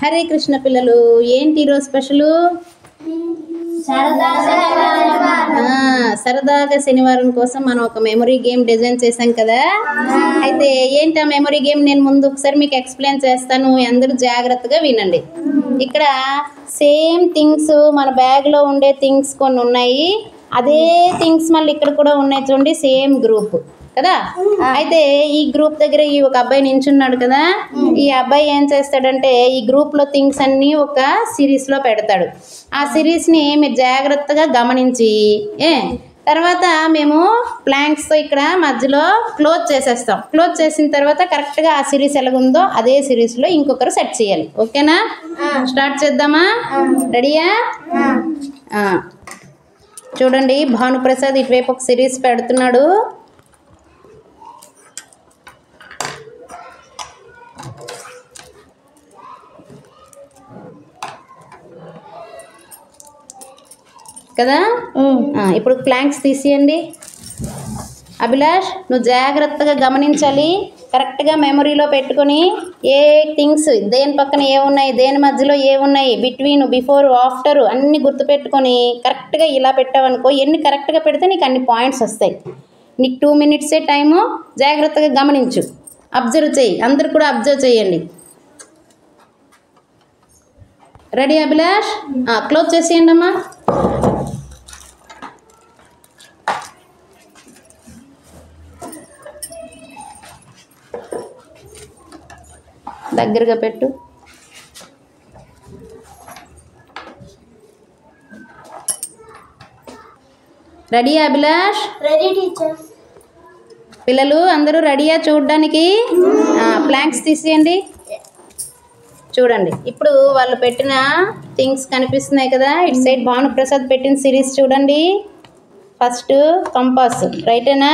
హరే కృష్ణ పిల్లలు, ఏంటి ఈరోజు స్పెషల్? సరదాగా శనివారం కోసం మనం ఒక మెమరీ గేమ్ డిజైన్ చేసాం కదా. అయితే ఏంటి ఆ మెమరీ గేమ్ నేను ముందు ఒకసారి మీకు ఎక్స్ప్లెయిన్ చేస్తాను, అందరూ జాగ్రత్తగా వినండి. ఇక్కడ సేమ్ థింగ్స్ మన బ్యాగ్లో ఉండే థింగ్స్ కొన్ని ఉన్నాయి, అదే థింగ్స్ మళ్ళీ ఇక్కడ కూడా ఉన్నాయి చూడండి, సేమ్ గ్రూప్ కదా. అయితే ఈ గ్రూప్ దగ్గర ఈ ఒక అబ్బాయి నించున్నాడు కదా. ఈ అబ్బాయి ఏం చేస్తాడంటే ఈ గ్రూప్లో థింగ్స్ అన్నీ ఒక సిరీస్లో పెడతాడు. ఆ సిరీస్ని మీరు జాగ్రత్తగా గమనించి తర్వాత మేము ప్లాంక్స్తో ఇక్కడ మధ్యలో క్లోజ్ చేసేస్తాం. క్లోజ్ చేసిన తర్వాత కరెక్ట్గా ఆ సిరీస్ ఎలాగుందో అదే సిరీస్లో ఇంకొకరు సెట్ చేయాలి. ఓకేనా? స్టార్ట్ చేద్దామా? రెడీయా? చూడండి, భానుప్రసాద్ ఇటువైపు ఒక సిరీస్ పెడుతున్నాడు. కదా. ఇప్పుడు ప్లాంక్స్ తీసేయండి. అభిలాష్, నువ్వు జాగ్రత్తగా గమనించాలి, కరెక్ట్గా మెమరీలో పెట్టుకొని ఏ థింగ్స్ దేని పక్కన ఏమున్నాయి, దేని మధ్యలో ఏమున్నాయి, బిట్వీన్, బిఫోర్, ఆఫ్టర్ అన్నీ గుర్తుపెట్టుకొని కరెక్ట్గా ఇలా పెట్టావనుకో, ఎన్ని కరెక్ట్గా పెడితే నీకు అన్ని పాయింట్స్ వస్తాయి. నీకు 2 minutes టైము, జాగ్రత్తగా గమనించు, అబ్జర్వ్ చేయి, అందరు కూడా అబ్జర్వ్ చేయండి. రెడీ అభిలాష్? క్లోజ్ చేసేయండి అమ్మా. దగ్గరగా పెట్టు. రెడీ అభిలాష్? Ready teacher. పిల్లలు అందరూ రెడీయా చూడడానికి? ప్లాంక్స్ తీసేయండి. చూడండి, ఇప్పుడు వాళ్ళు పెట్టిన థింగ్స్ కనిపిస్తున్నాయి కదా. ఇటు సైడ్ భానుప్రసాద్ పెట్టిన సిరీస్ చూడండి. First compass, రైటేనా?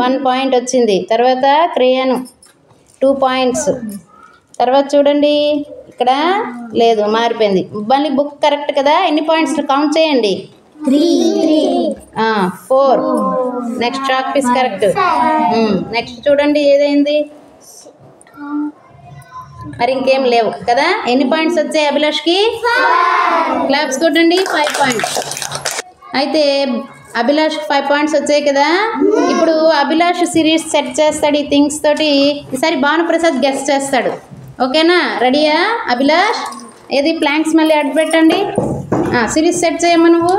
1 point వచ్చింది. తర్వాత క్రేయాను 2 points. తర్వాత చూడండి, ఇక్కడ లేదు, మారిపోయింది. మళ్ళీ బుక్ కరెక్ట్ కదా. ఎన్ని పాయింట్స్ కౌంట్ చేయండి? 4. Next chalk piece correct. Next చూడండి, ఏదైంది? మరి ఇంకేం లేవు కదా. ఎన్ని పాయింట్స్ వచ్చాయి అభిలాష్కి? క్లాప్స్ కొట్టండి. 5 points. అయితే అభిలాష్కి 5 points వచ్చాయి కదా. ఇప్పుడు అభిలాష్ సిరీస్ సెట్ చేస్తాడు ఈ థింగ్స్ తోటి. ఈసారి భానుప్రసాద్ గెస్ట్ చేస్తాడు. ఓకేనా? రెడీయా అభిలాష్? ఏది ప్లాంక్స్ మళ్ళీ అడ్డు పెట్టండి. సిరీస్ సెట్ చేయమ్మా నువ్వు.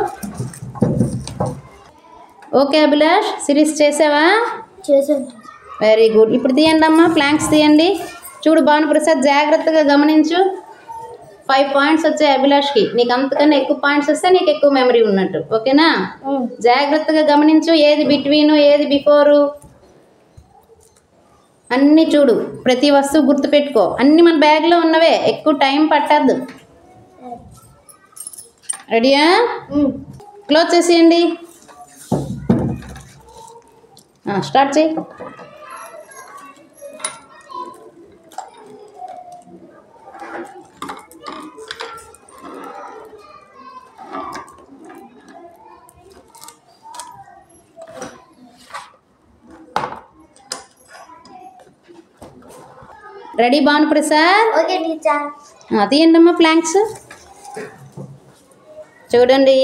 ఓకే అభిలాష్, సిరీస్ చేసావా? చేశాను. Very good. ఇప్పుడు తీయండి అమ్మా, ప్లాంక్స్ తీయండి. చూడు భానుప్రసాద్, జాగ్రత్తగా గమనించు. 5 points వచ్చాయి అభిలాష్కి. నీకు అంతకన్నా ఎక్కువ పాయింట్స్ వస్తే నీకు ఎక్కువ మెమరీ ఉన్నట్టు. ఓకేనా? జాగ్రత్తగా గమనించు, ఏది బిట్వీను, ఏది బిఫోరు అన్నీ చూడు. ప్రతి వస్తువు గుర్తుపెట్టుకో. అన్నీ మన బ్యాగ్లో ఉన్నవే, ఎక్కువ టైం పట్టద్దు. రెడీయా? క్లోజ్ చేసేయండి. స్టార్ట్ చేయి. రెడీ భానుప్రసాద్? Okay teacher. తీయండి అమ్మా ప్లాంక్స్. చూడండి,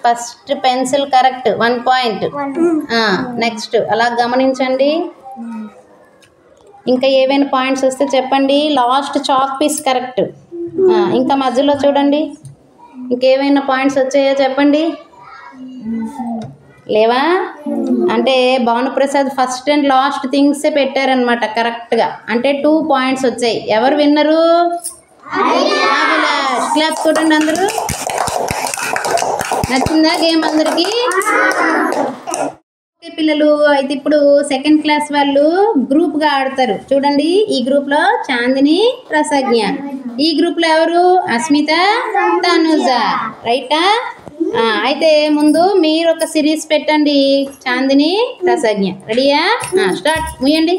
first pencil correct, 1 point. Next అలా గమనించండి. ఇంకా ఏవైనా పాయింట్స్ వస్తే చెప్పండి. Last chalk piece correct. ఇంకా మధ్యలో చూడండి, ఇంకేమైనా పాయింట్స్ వచ్చాయో చెప్పండి. లేవా? అంటే భానుప్రసాద్ ఫస్ట్ అండ్ లాస్ట్ థింగ్సే పెట్టారనమాట కరెక్ట్గా. అంటే 2 points వచ్చాయి. ఎవరు విన్నరు? అభిలాష్. క్లాప్స్ కొట్టండి అందరూ. నచ్చిందా గేమ్ అందరికి? పిల్లలు, అయితే ఇప్పుడు 2nd class వాళ్ళు గ్రూప్గా ఆడతారు. చూడండి, ఈ గ్రూప్లో చాందిని, రసజ్ఞ. ఈ గ్రూప్లో ఎవరు? అస్మిత, తనుజ. రైటా? అయితే ముందు మీరు ఒక సిరీస్ పెట్టండి, చాందిని, రసజ్ఞ. రెడీయా? స్టార్ట్. ముయ్యండి.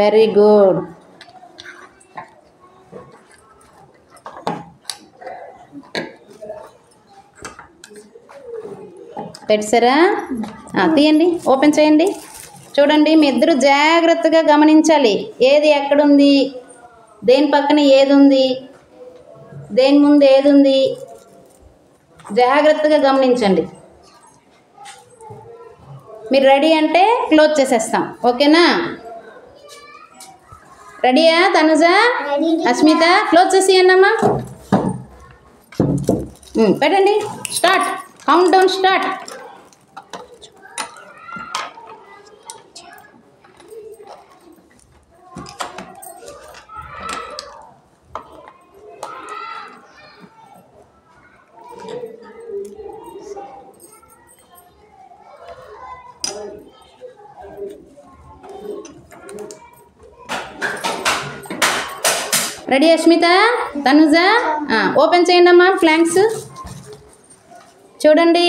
Very good. పెట్టారా? తీయండి, ఓపెన్ చేయండి. చూడండి, మీ ఇద్దరు జాగ్రత్తగా గమనించాలి. ఏది ఎక్కడుంది, దేని పక్కన ఏది ఉంది, దేని ముందు ఏది ఉంది, జాగ్రత్తగా గమనించండి. మీరు రెడీ అంటే క్లోజ్ చేసేస్తాం. ఓకేనా? రెడీయా తనుజ, అస్మిత? క్లోజ్ చేసేయండి అమ్మా. పెట్టండి. Start. Count down start. Ready Asmita, Tanuja? Open చేయండి అమ్మా ఫ్లాంక్స్. చూడండి,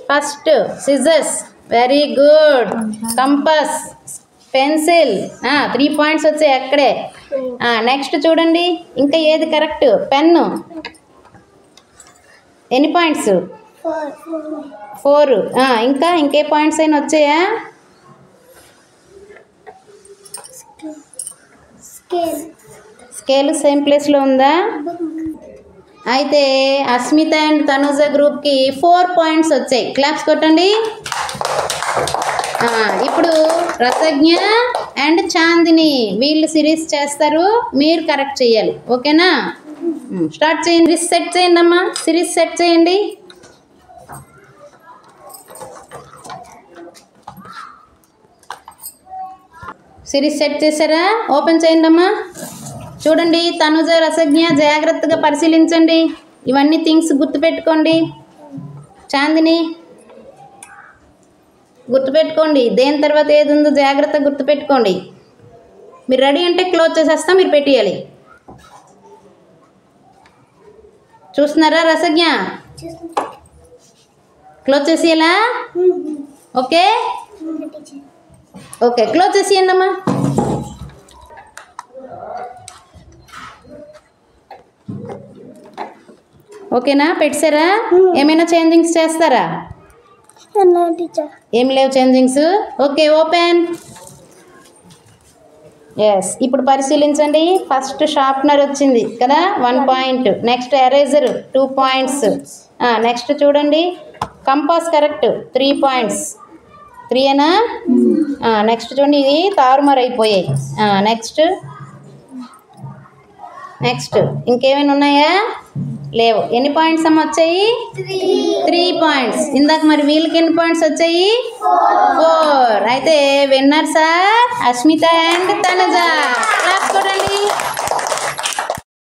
first scissors, very good. Compass, pencil, 3 points వచ్చాయి అక్కడే. నెక్స్ట్ చూడండి, ఇంకా ఏది కరెక్ట్? పెన్ను. ఎన్ని పాయింట్స్? 4. ఇంకా ఇంకే పాయింట్స్ అయినా వచ్చాయా? స్కేల్ సేమ్ ప్లేస్లో ఉందా? అయితే అస్మిత అండ్ తనుజ గ్రూప్కి 4 పాయింట్స్ వచ్చాయి. క్లాప్స్ కొట్టండి. ఇప్పుడు రసజ్ఞ అండ్ చాందిని వీళ్ళు సిరీస్ చేస్తారు, మీరు కరెక్ట్ చేయాలి. ఓకేనా? స్టార్ట్ చేయండి. సెట్ చేయండి అమ్మా, సిరీస్ సెట్ చేయండి. సిరీస్ సెట్ చేశారా? ఓపెన్ చేయండి అమ్మా. చూడండి, తనుజ, రసజ్ఞ జాగ్రత్తగా పరిశీలించండి. ఇవన్నీ థింగ్స్ గుర్తుపెట్టుకోండి. చాందిని గుర్తుపెట్టుకోండి, దేని తర్వాత ఏది ఉందో జాగ్రత్తగా గుర్తుపెట్టుకోండి. మీరు రెడీ అంటే క్లోజ్ చేసేస్తాం, మీరు పెట్టేయాలి. చూస్తున్నారా రసజ్ఞ? క్లోజ్ చేసేయాలా? ఓకే ఓకే, క్లోజ్ చేసేయండి అమ్మా. ఓకేనా? పెట్టారా? ఏమైనా చేంజింగ్స్ చేస్తారా? ఏం లేవు చేంజింగ్స్. Okay, open. ఎస్, ఇప్పుడు పరిశీలించండి. ఫస్ట్ షార్ప్నర్ వచ్చింది కదా, 1 point. Next eraser 2 points. Next చూడండి, కంపాస్ కరెక్ట్, 3 పాయింట్స్. 3ఏనా? నెక్స్ట్ చూడండి, ఇది తారుమారు అయిపోయాయి. నెక్స్ట్ ఇంకేమైనా ఉన్నాయా? లేవు. ఎన్ని పాయింట్స్ అమ్మ వచ్చాయి? 3 పాయింట్స్. ఇందాక మరి వీళ్ళకి ఎన్ని పాయింట్స్ వచ్చాయి? 4. అయితే winners are Asmita and Tanuja. Claps కొట్టండి.